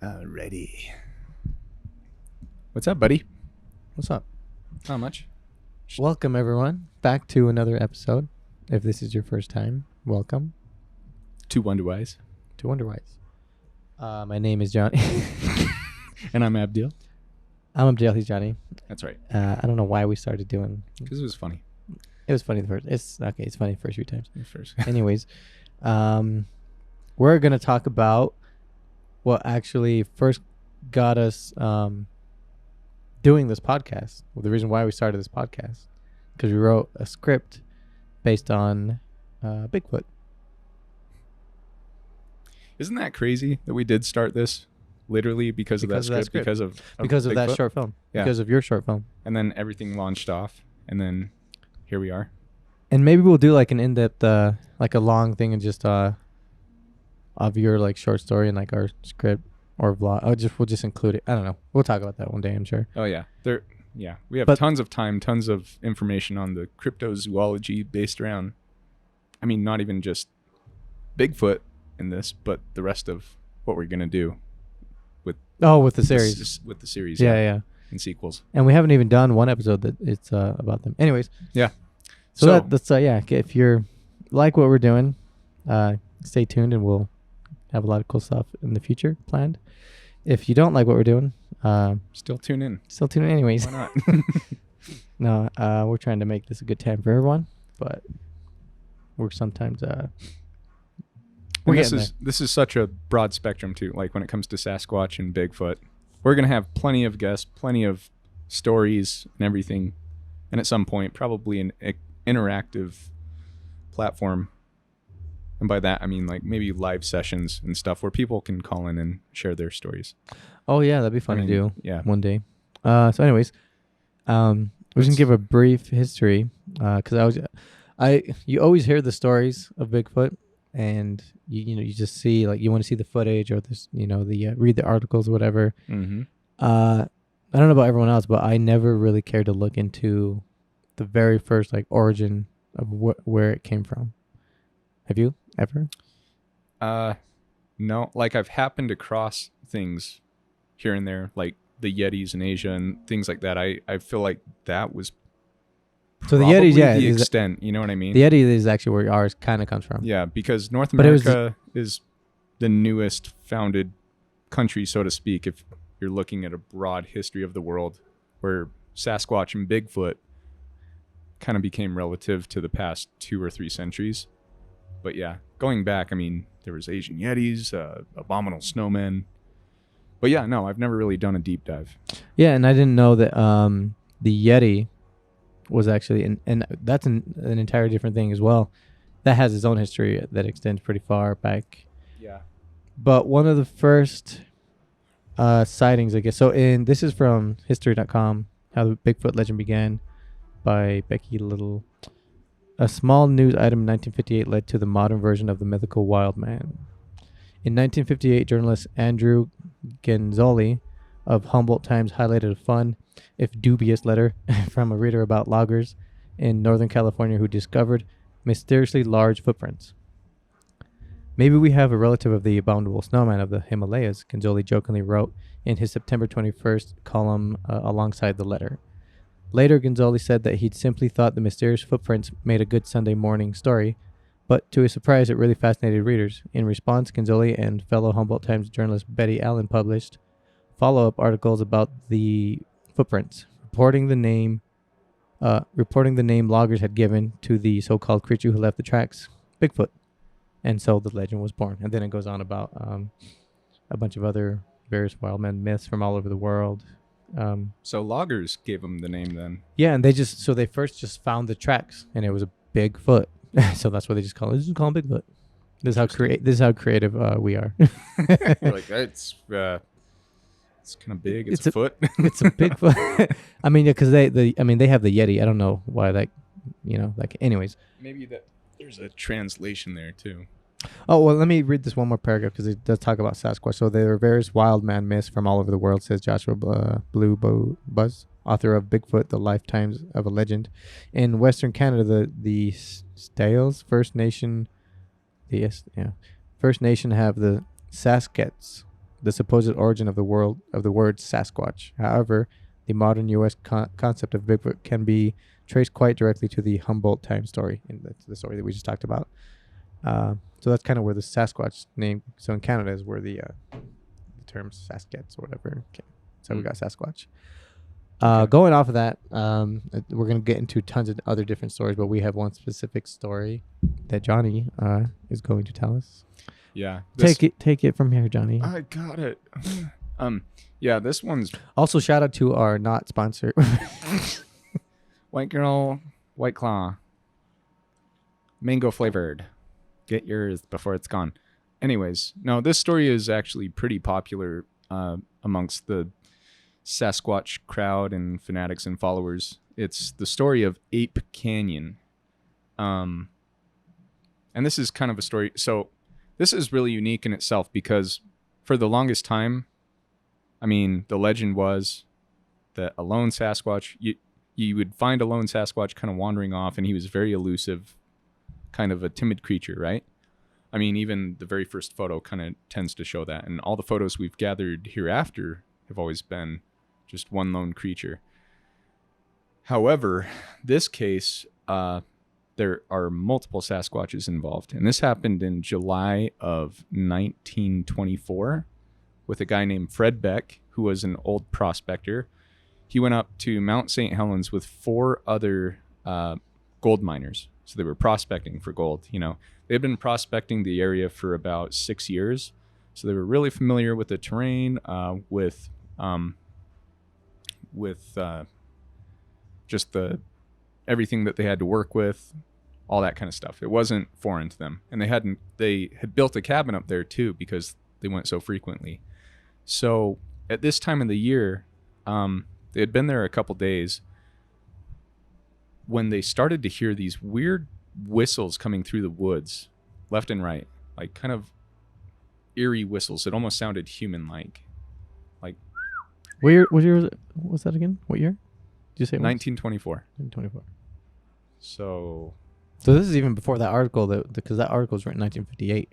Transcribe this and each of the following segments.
Alrighty. What's up, buddy? What's up? Not much. Welcome, everyone, back to another episode. If this is your first time, welcome To Wonderwise. to Wonderwise. My name is Johnny. And I'm Abdil. I'm Abdil. He's Johnny. That's right. I don't know why we started doing. Because it was funny. It was funny the first. It's okay. It's funny the first few times. First. Anyways, we're gonna talk about what actually first got us doing this podcast. Well, the reason why we started this podcast, because we wrote a script based on Bigfoot. Isn't that crazy that we did start this literally because of that script? Because of that Bigfoot? short film. Yeah. Because of your short film. And then everything launched off. And then here we are. And maybe we'll do like an in-depth, like a long thing and just of your like short story and like our script or vlog. We'll just include it. I don't know. We'll talk about that one day, I'm sure. Oh, yeah. We have tons of time, tons of information on the cryptozoology based around, I mean, not even just Bigfoot in this, but the rest of what we're going to do with the series. With the series. Yeah. And sequels. And we haven't even done one episode that it's about them. Anyways. Yeah. So that's if you're like what we're doing, stay tuned and we'll have a lot of cool stuff in the future planned. If you don't like what we're doing, still tune in. Still tune in anyways. Why not? No, we're trying to make this a good time for everyone, but we're sometimes this is such a broad spectrum too. Like when it comes to Sasquatch and Bigfoot, we're gonna have plenty of guests, plenty of stories and everything, and at some point probably an interactive platform. And by that I mean like maybe live sessions and stuff where people can call in and share their stories. Oh yeah, that'd be fun to do. Yeah. One day. So anyways, we're just gonna give a brief history because you always hear the stories of Bigfoot. And you just see like you want to see the footage or this read the articles or whatever. Mm-hmm. I don't know about everyone else, but I never really cared to look into the very first like origin of where it came from. Have you ever? No. Like I've happened across things here and there, like the Yetis in Asia and things like that. I feel like that was. So the Yetis, the extent, you know what I mean? The Yeti is actually where ours kind of comes from. Yeah, because North America is the newest founded country, so to speak, if you're looking at a broad history of the world, where Sasquatch and Bigfoot kind of became relative to the past 2 or 3 centuries. But yeah, going back, I mean, there was Asian Yetis, abominable snowmen. But yeah, no, I've never really done a deep dive. Yeah, and I didn't know that the Yeti was actually and that's an entire different thing as well. That has its own history that extends pretty far back. Yeah. But one of the first sightings, I guess. This is from history.com, how the Bigfoot legend began by Becky Little. A small news item in 1958 led to the modern version of the mythical wild man. In 1958, journalist Andrew Genzoli of Humboldt Times highlighted a fun, if dubious, letter from a reader about loggers in Northern California who discovered mysteriously large footprints. "Maybe we have a relative of the abominable snowman of the Himalayas," Genzoli jokingly wrote in his September 21st column alongside the letter. Later, Genzoli said that he'd simply thought the mysterious footprints made a good Sunday morning story, but to his surprise, it really fascinated readers. In response, Genzoli and fellow Humboldt Times journalist Betty Allen published follow-up articles about the footprints, reporting the name loggers had given to the so-called creature who left the tracks, Bigfoot. And so the legend was born. And then it goes on about a bunch of other various wild man myths from all over the world. So loggers gave them the name then. Yeah, and they first just found the tracks, and it was a Bigfoot. So that's what they just call it. Just call them Bigfoot. This is how creative we are. You're like, it's kind of big. It's a foot. It's a Bigfoot. I mean, yeah, because they have the Yeti. I don't know why that, anyways. Maybe there's a translation there too. Oh, well, let me read this one more paragraph because it does talk about Sasquatch. So there are various wild man myths from all over the world, says Joshua Buzz, author of Bigfoot, The Lifetimes of a Legend. In Western Canada, the Stales First Nation have the Saskets, the supposed origin of the word Sasquatch. However, the modern U.S. concept of Bigfoot can be traced quite directly to the Humboldt time story, and that's the story that we just talked about. So that's kind of where the Sasquatch name. So in Canada is where the term Saskets or whatever. Okay. So we got Sasquatch. Okay. Going off of that, we're gonna get into tons of other different stories, but we have one specific story that Johnny is going to tell us. Yeah. Take it from here, Johnny. I got it. Yeah, this one's Also, shout out to our not sponsor. White Girl, White Claw, mango flavored. Get yours before it's gone. Anyways, no, this story is actually pretty popular amongst the Sasquatch crowd and fanatics and followers. It's the story of Ape Canyon. And this is kind of a story. So this is really unique in itself because for the longest time, I mean, the legend was that a lone Sasquatch, you would find a lone Sasquatch kind of wandering off, and he was very elusive, kind of a timid creature, right? I mean, even the very first photo kind of tends to show that. And all the photos we've gathered hereafter have always been just one lone creature. However, this case, there are multiple Sasquatches involved. And this happened in July of 1924 with a guy named Fred Beck, who was an old prospector. He went up to Mount St. Helens with 4 other gold miners. So they were prospecting for gold. You know, they'd been prospecting the area for about 6 years. So they were really familiar with the terrain, with just the everything that they had to work with, all that kind of stuff. It wasn't foreign to them. And they had built a cabin up there too because they went so frequently. So at this time of the year, they had been there a couple days when they started to hear these weird whistles coming through the woods, left and right, like kind of eerie whistles. It almost sounded human-like. Like, what year was that again? What year? Did you say 1924? 1924. So this is even before that article, because that article was written in 1958.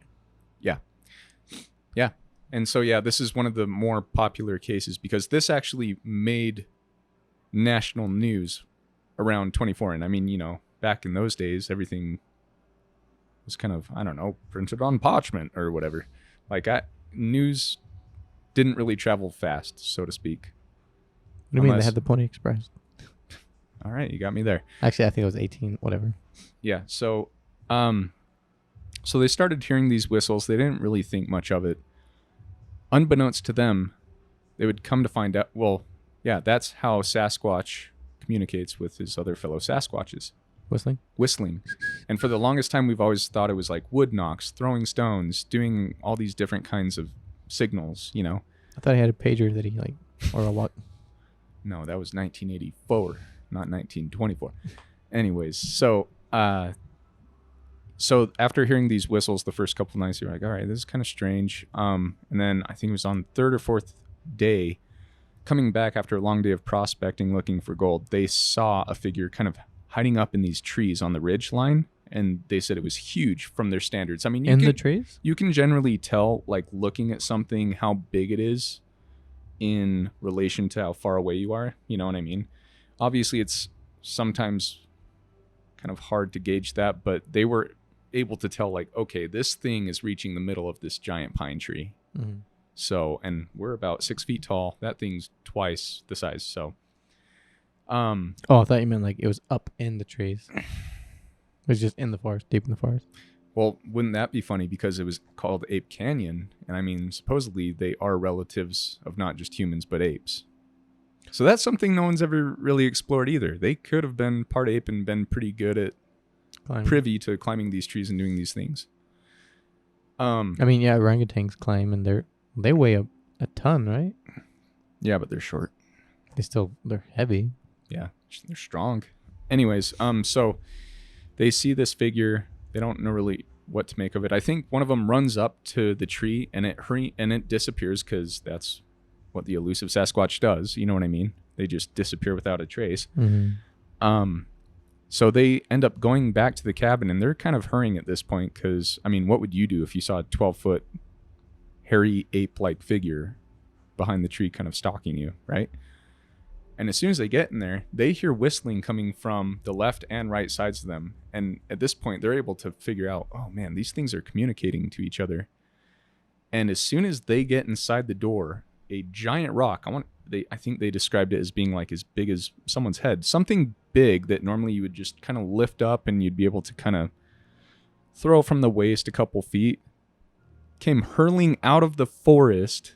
Yeah. And so, yeah, this is one of the more popular cases because this actually made national news around 24. And I mean, you know, back in those days, everything was kind of, I don't know, printed on parchment or whatever. Like, news didn't really travel fast, so to speak. What do you mean they had the Pony Express? All right, you got me there. Actually, I think it was 18, whatever. Yeah, so they started hearing these whistles. They didn't really think much of it. Unbeknownst to them, they would come to find out, well, yeah, that's how Sasquatch communicates with his other fellow Sasquatches. Whistling. And for the longest time, we've always thought it was like wood knocks, throwing stones, doing all these different kinds of signals, you know. I thought he had a pager that he or a what? No, that was 1984, not 1924. Anyways, so after hearing these whistles the first couple of nights, you're like, all right, this is kind of strange. And then I think it was on the 3rd or 4th day, coming back after a long day of prospecting, looking for gold, they saw a figure kind of hiding up in these trees on the ridge line. And they said it was huge from their standards. I mean, the trees? You can generally tell, like looking at something, how big it is in relation to how far away you are. You know what I mean? Obviously, it's sometimes kind of hard to gauge that, but they were able to tell, like, okay, this thing is reaching the middle of this giant pine tree. Mm-hmm. So, and we're about 6 feet tall. That thing's twice the size. So, I thought you meant like it was up in the trees. It was just in the forest, deep in the forest. Well, wouldn't that be funny? Because it was called Ape Canyon. And I mean, supposedly they are relatives of not just humans, but apes. So that's something no one's ever really explored either. They could have been part ape and been pretty good at privy to climbing these trees and doing these things. I mean, yeah, orangutans climb and they weigh a ton, right? Yeah, but they're short. They're heavy. Yeah, they're strong. Anyways, so they see this figure. They don't know really what to make of it. I think one of them runs up to the tree and it disappears because that's what the elusive Sasquatch does. You know what I mean? They just disappear without a trace. Mm-hmm. So they end up going back to the cabin and they're kind of hurrying at this point because, I mean, what would you do if you saw a 12-foot hairy ape-like figure behind the tree kind of stalking you, right? And as soon as they get in there, they hear whistling coming from the left and right sides of them. And at this point, they're able to figure out, oh man, these things are communicating to each other. And as soon as they get inside the door, a giant rock, I think they described it as being like as big as someone's head, something big that normally you would just kind of lift up and you'd be able to kind of throw from the waist a couple feet, came hurling out of the forest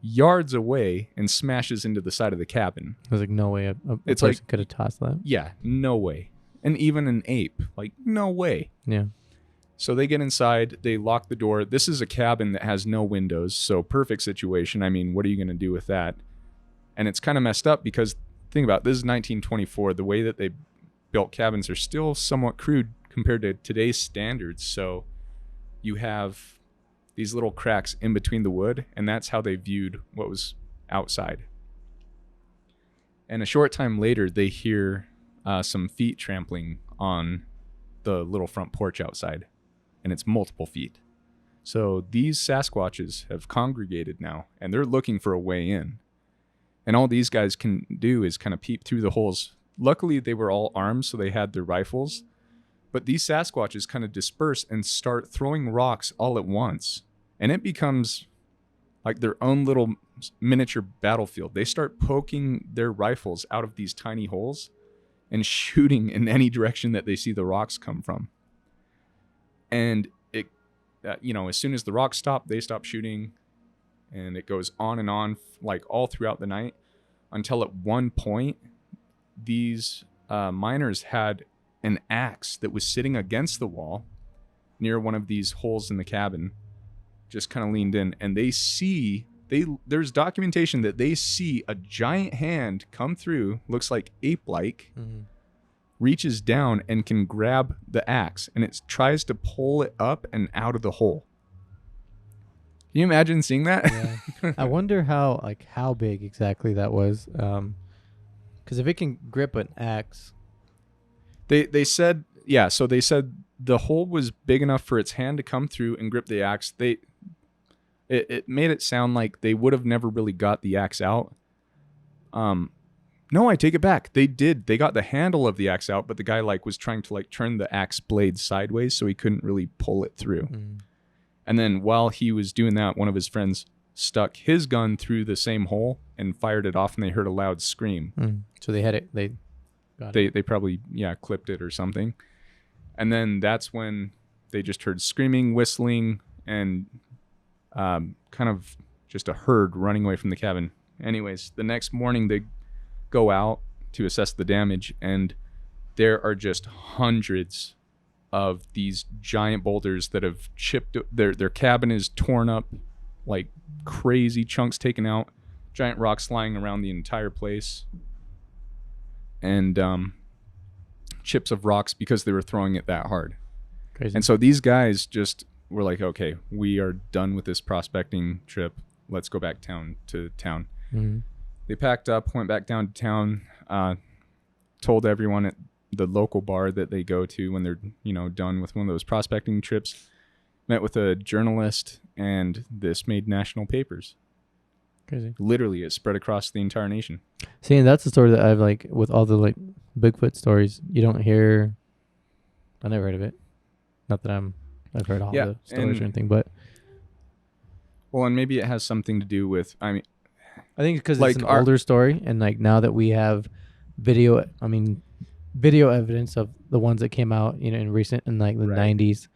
yards away and smashes into the side of the cabin. There's like no way a It's person like- could have tossed that. Yeah, no way. And even an ape, like no way. Yeah. So they get inside, they lock the door. This is a cabin that has no windows, so perfect situation. I mean, what are you going to do with that? And it's kind of messed up because think about it, this is 1924. The way that they built cabins are still somewhat crude compared to today's standards. So you have these little cracks in between the wood, and that's how they viewed what was outside. And a short time later, they hear some feet trampling on the little front porch outside, and it's multiple feet. So these Sasquatches have congregated now, and they're looking for a way in. And all these guys can do is kind of peep through the holes. Luckily, they were all armed, so they had their rifles. But these Sasquatches kind of disperse and start throwing rocks all at once. And it becomes like their own little miniature battlefield. They start poking their rifles out of these tiny holes and shooting in any direction that they see the rocks come from. And it, as soon as the rocks stop, they stop shooting. And it goes on and on, like all throughout the night, until at one point, these miners had an axe that was sitting against the wall near one of these holes in the cabin, just kind of leaned in, and there's documentation that they see a giant hand come through, looks like ape-like, reaches down and can grab the axe, and it tries to pull it up and out of the hole. Can you imagine seeing that? Yeah. I wonder how big exactly that was, because if it can grip an axe. They said, yeah, so they said the hole was big enough for its hand to come through and grip the axe. It made it sound like they would have never really got the axe out. No, I take it back. They did. They got the handle of the axe out, but the guy was trying to turn the axe blade sideways, so he couldn't really pull it through. And then while he was doing that, one of his friends stuck his gun through the same hole and fired it off, and they heard a loud scream. So they had it. They got it. They probably clipped it or something. And then that's when they just heard screaming, whistling, and kind of just a herd running away from the cabin. Anyways, the next morning they go out to assess the damage, and there are just hundreds of these giant boulders that have chipped. Their cabin is torn up, like crazy, chunks taken out, giant rocks lying around the entire place, and chips of rocks because they were throwing it that hard. Crazy. And so these guys just were like, okay, we are done with this prospecting trip. Let's go back to town. They packed up, went back down to town, told everyone at the local bar that they go to when they're, done with one of those prospecting trips, met with a journalist, and this made national papers. Crazy. Literally, it spread across the entire nation. See, and that's the story that I've with all the Bigfoot stories, you don't hear. I never heard of it. Not that I've heard all the stories or anything, but. Well, and maybe it has something to do with, I think because it's an older story, and now that we have video evidence of the ones that came out, in recent, in the 90s,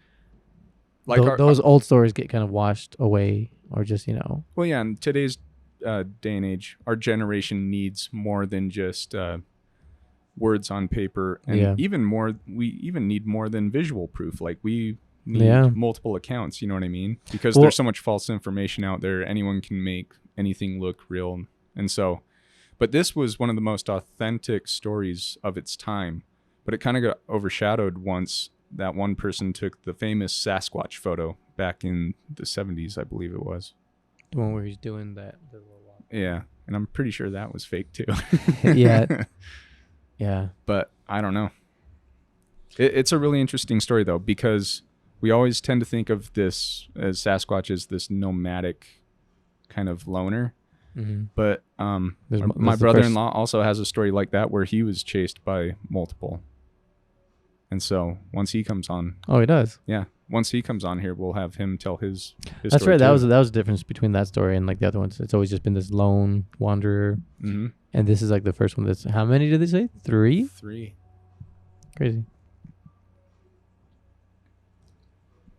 those old stories get kind of washed away, or just, Well, yeah, in today's day and age, our generation needs more than just words on paper, and we even need more than visual proof. We need multiple accounts, you know what I mean? Because there's so much false information out there. Anyone can make anything look real. And so, but this was one of the most authentic stories of its time, but it kind of got overshadowed once that one person took the famous Sasquatch photo back in the 70s, I believe it was. The one where he's doing that. Yeah. And I'm pretty sure that was fake too. Yeah. Yeah. But I don't know. It's a really interesting story though, because we always tend to think of this as Sasquatch as this nomadic kind of loner. Mm-hmm. But my brother-in-law also has a story like that where he was chased by multiple. And so once he comes on, oh, he does. Yeah, once he comes on here, we'll have him tell his That's story right. too. That was the difference between that story and like the other ones. It's always just been this lone wanderer, Mm-hmm. and this is like the first one. That's how many did they say? 3? 3. Crazy.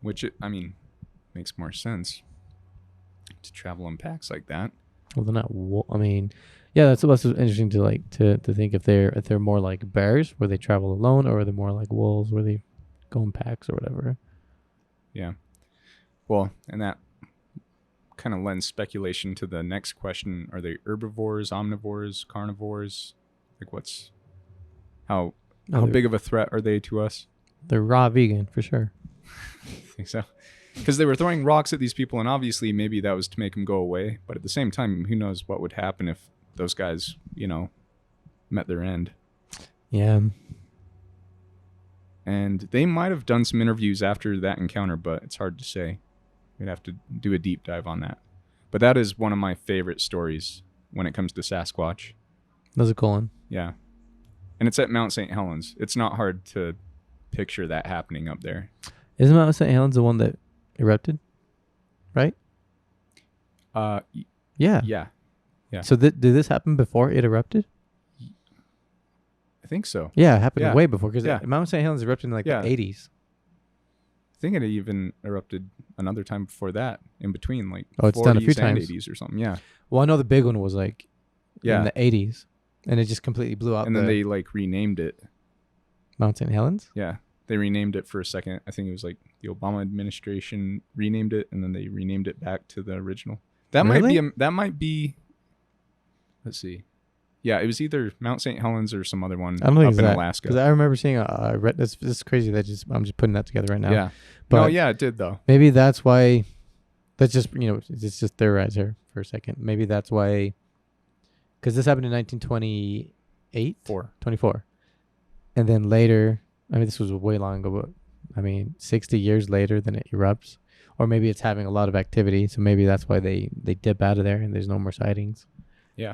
Which makes more sense to travel in packs like that. Well, they're not. I mean, yeah, that's interesting to like to think if they're more like bears where they travel alone, or are they more like wolves where they go in packs or whatever. Yeah. Well, and that kind of lends speculation to the next question: are they herbivores, omnivores, carnivores? Like, how big of a threat are they to us? They're raw vegan for sure. I think so. Because they were throwing rocks at these people, and obviously maybe that was to make them go away. But at the same time, who knows what would happen if those guys, met their end. Yeah. And they might have done some interviews after that encounter, but it's hard to say. We'd have to do a deep dive on that. But that is one of my favorite stories when it comes to Sasquatch. That's a cool one. Yeah. And it's at Mount St. Helens. It's not hard to picture that happening up there. Isn't Mount St. Helens the one that erupted? Right? Yeah. Yeah. Yeah. So did this happen before it erupted? I think so. Yeah, it happened way before because Yeah. Mount St. Helens erupted in like the 80s. I think it even erupted another time before that, in between, like it's done a few 40s and times. 80s or something. Yeah. Well, I know the big one was like Yeah. in the 80s, and it just completely blew out. And then they like renamed it. Mount St. Helens? Yeah. They renamed it for a second. I think it was like the Obama administration renamed it, and then they renamed it back to the original. That might be. Let's see. Yeah, it was either Mount St. Helens or some other one I don't think up in Alaska. Because I remember seeing this is crazy that I'm just putting that together right now. Yeah. But yeah, it did though. Maybe that's why. That's just it's just theorize here for a second. Maybe that's why. Because this happened in 1928, 24, and then later. I mean, this was way long ago, but 60 years later, then it erupts, or maybe it's having a lot of activity. So maybe that's why they dip out of there and there's no more sightings. Yeah.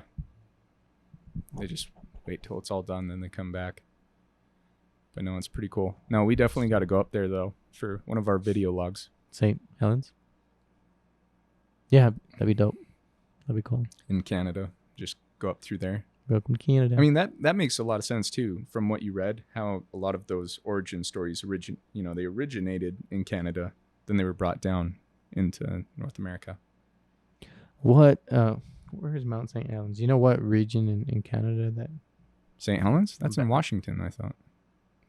They just wait till it's all done, then they come back. But no, it's pretty cool. No, we definitely got to go up there though for one of our video logs. St. Helens. Yeah, that'd be dope. That'd be cool. In Canada, just go up through there. Welcome to Canada. I mean, that makes a lot of sense too, from what you read, how a lot of those origin stories they originated in Canada, then they were brought down into North America. What where is Mount St. Helens? You know what region in Canada that St. Helens? That's in Washington, I thought.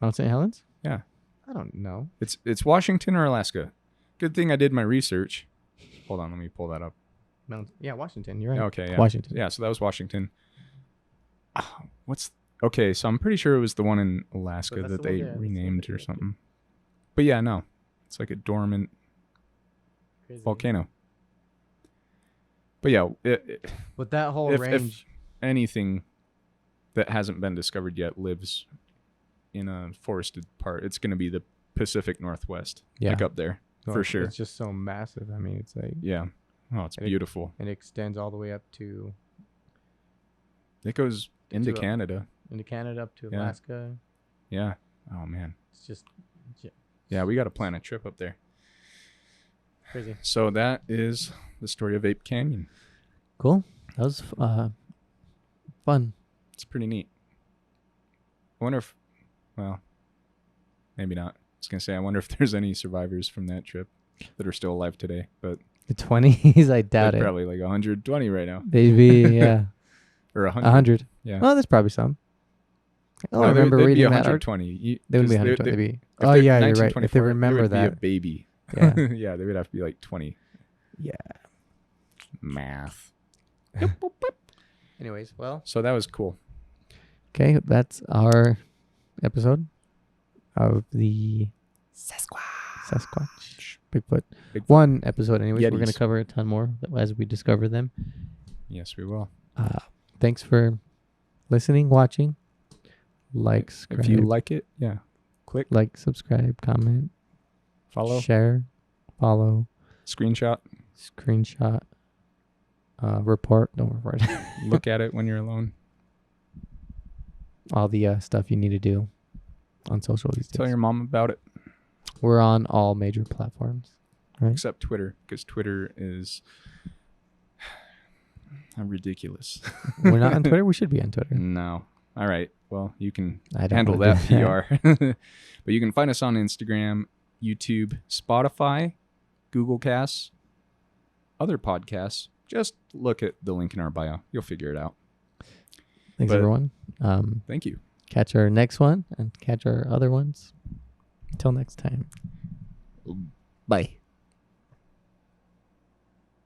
Mount St. Helens? Yeah. I don't know. It's Washington or Alaska. Good thing I did my research. Hold on, let me pull that up. Washington, you're right. Okay, yeah. Washington. Yeah, so that was Washington. Okay, so I'm pretty sure it was the one in Alaska that they renamed or something. But yeah, no. It's like a dormant volcano. But yeah, with that whole range, if anything that hasn't been discovered yet lives in a forested part, it's going to be the Pacific Northwest, like up there, for sure. It's just so massive. I mean, it's like it's beautiful. It extends all the way up to. It goes into Canada. Into Canada up to Alaska. Yeah. Oh man. It's just. Yeah, we got to plan a trip up there. Crazy. So that is the story of Ape Canyon. Cool. That was fun. It's pretty neat. I wonder if, maybe not. I was going to say, I wonder if there's any survivors from that trip that are still alive today. But the 20s, I doubt it. Probably like 120 right now. They'd be, yeah. Or 100. 100. Yeah. Oh, there's probably some. Oh, I remember reading that. 120. They would be 120. Oh, yeah, you're right. If they remember that. Be a baby. Yeah. Yeah, they would have to be like 20. Yeah. Math. Anyways, well. So that was cool. Okay, that's our episode of the Sasquatch. Bigfoot. One episode, anyways. Yetis. We're going to cover a ton more as we discover them. Yes, we will. Thanks for listening, watching. Like, subscribe. If you like it, click. Like, subscribe, comment. Follow. share, follow, Screenshot. screenshot, report. Don't report. Look at it when you're alone. All the stuff you need to do on social these days. Tell your mom about it. We're on all major platforms. Right? Except Twitter, because Twitter is ridiculous. We're not on Twitter. We should be on Twitter. No. All right. Well, you can I don't handle wanna that do that. PR. But you can find us on Instagram, YouTube, Spotify, Google Casts, other podcasts. Just look at the link in our bio. You'll figure it out. Thanks, But everyone. Thank you. Catch our next one and catch our other ones. Until next time. Bye.